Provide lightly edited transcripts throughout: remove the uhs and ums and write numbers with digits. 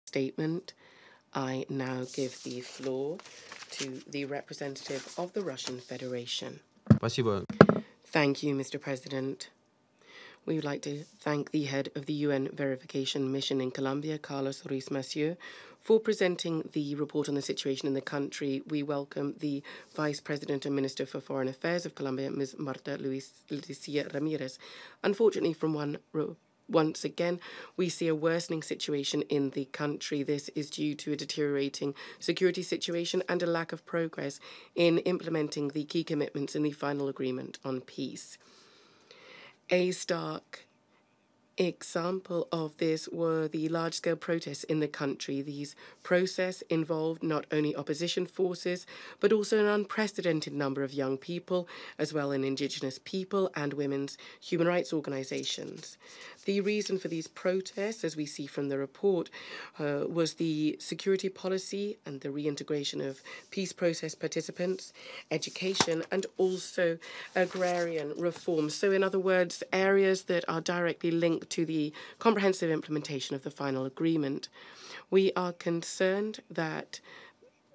statement. I now give the floor to the representative of the Russian Federation. Спасибо. Thank you, Mr. President. We would like to thank the head of the UN verification mission in Colombia, Carlos Ruiz-Massieu, for presenting the report on the situation in the country. We welcome the Vice President and Minister for Foreign Affairs of Colombia, Ms. Marta Leticia Ramirez. Unfortunately, once again, we see a worsening situation in the country. This is due to a deteriorating security situation and a lack of progress in implementing the key commitments in the final agreement on peace. A stark example of this were the large-scale protests in the country. These protests involved not only opposition forces, but also an unprecedented number of young people, as well as indigenous people and women's human rights organizations. The reason for these protests, as we see from the report, was the security policy and the reintegration of peace process participants, education, and also agrarian reforms. So, in other words, areas that are directly linked to the comprehensive implementation of the final agreement. We are concerned that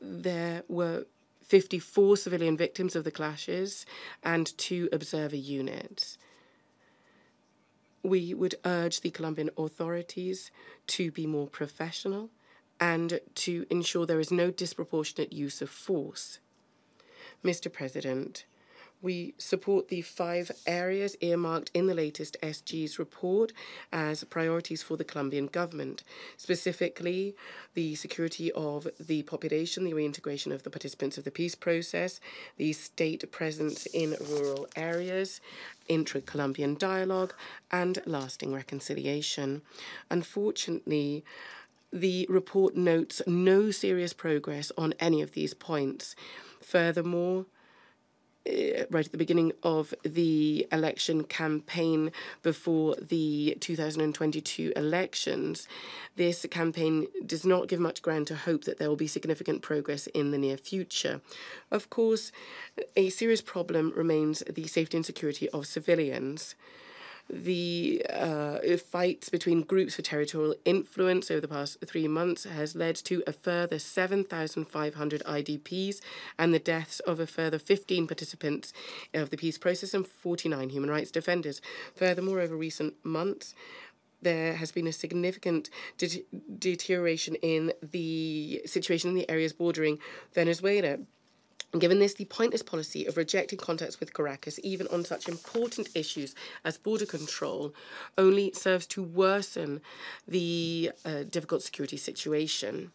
there were 54 civilian victims of the clashes and 2 observer units. We would urge the Colombian authorities to be more professional and to ensure there is no disproportionate use of force. Mr. President, we support the 5 areas earmarked in the latest SG's report as priorities for the Colombian government, specifically the security of the population, the reintegration of the participants of the peace process, the state presence in rural areas, intra-Colombian dialogue, and lasting reconciliation. Unfortunately, the report notes no serious progress on any of these points. Furthermore, right at the beginning of the election campaign before the 2022 elections, this campaign does not give much ground to hope that there will be significant progress in the near future. Of course, a serious problem remains the safety and security of civilians. The fights between groups for territorial influence over the past 3 months has led to a further 7,500 IDPs and the deaths of a further 15 participants of the peace process and 49 human rights defenders. Furthermore, over recent months, there has been a significant deterioration in the situation in the areas bordering Venezuela. Given this, the pointless policy of rejecting contacts with Caracas, even on such important issues as border control, only serves to worsen the difficult security situation.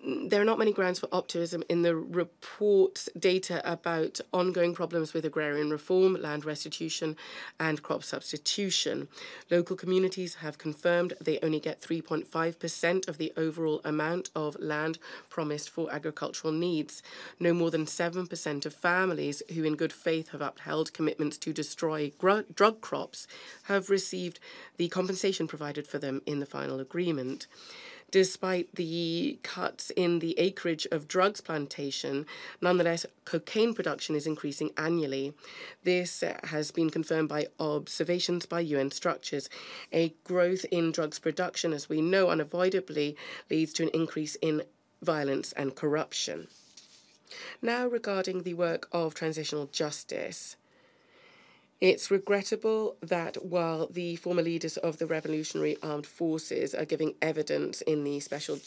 There are not many grounds for optimism in the report's data about ongoing problems with agrarian reform, land restitution, and crop substitution. Local communities have confirmed they only get 3.5% of the overall amount of land promised for agricultural needs. No more than 7% of families who in good faith have upheld commitments to destroy drug crops have received the compensation provided for them in the final agreement. Despite the cuts in the acreage of drugs plantation, nonetheless, cocaine production is increasing annually. This has been confirmed by observations by UN structures. A growth in drugs production, as we know, unavoidably leads to an increase in violence and corruption. Now, regarding the work of transitional justice. It's regrettable that while the former leaders of the Revolutionary Armed Forces are giving evidence in the Special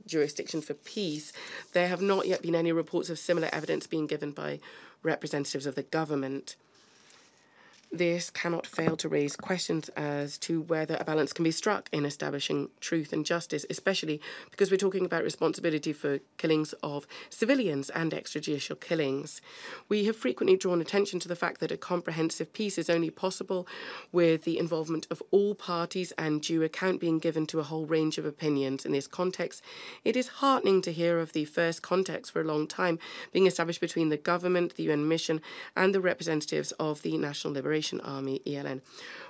Jurisdiction for Peace, there have not yet been any reports of similar evidence being given by representatives of the government. This cannot fail to raise questions as to whether a balance can be struck in establishing truth and justice, especially because we're talking about responsibility for killings of civilians and extrajudicial killings. We have frequently drawn attention to the fact that a comprehensive peace is only possible with the involvement of all parties and due account being given to a whole range of opinions. In this context, it is heartening to hear of the first contacts for a long time being established between the government, the UN mission, and the representatives of the National Liberation Army, ELN.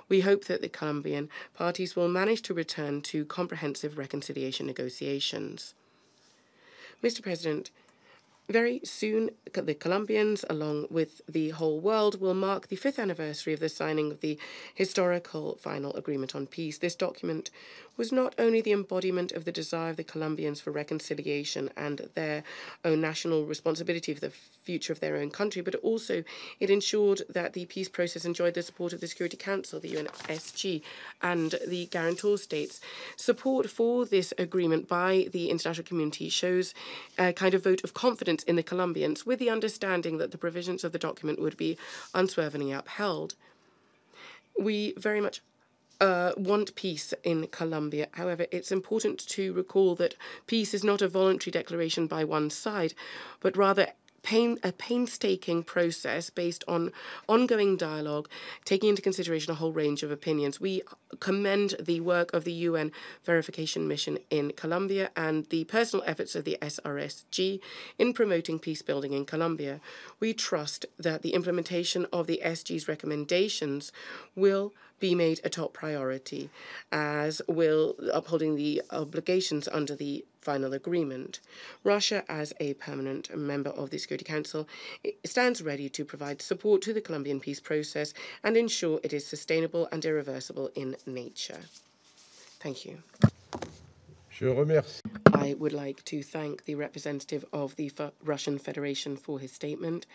We hope that the Colombian parties will manage to return to comprehensive reconciliation negotiations. Mr. President, very soon the Colombians, along with the whole world, will mark the 5th anniversary of the signing of the historical final agreement on peace. This document was not only the embodiment of the desire of the Colombians for reconciliation and their own national responsibility for the future of their own country, but also it ensured that the peace process enjoyed the support of the Security Council, the UNSC, and the guarantor states. Support for this agreement by the international community shows a kind of vote of confidence in the Colombians, with the understanding that the provisions of the document would be unswervingly upheld. We very much want peace in Colombia. However, it's important to recall that peace is not a voluntary declaration by one side, but rather a painstaking process based on ongoing dialogue, taking into consideration a whole range of opinions. We commend the work of the UN verification mission in Colombia and the personal efforts of the SRSG in promoting peace building in Colombia. We trust that the implementation of the SG's recommendations will be made a top priority, as will upholding the obligations under the final agreement. Russia, as a permanent member of the Security Council, stands ready to provide support to the Colombian peace process and ensure it is sustainable and irreversible in nature. Thank you. I would like to thank the representative of the Russian Federation for his statement.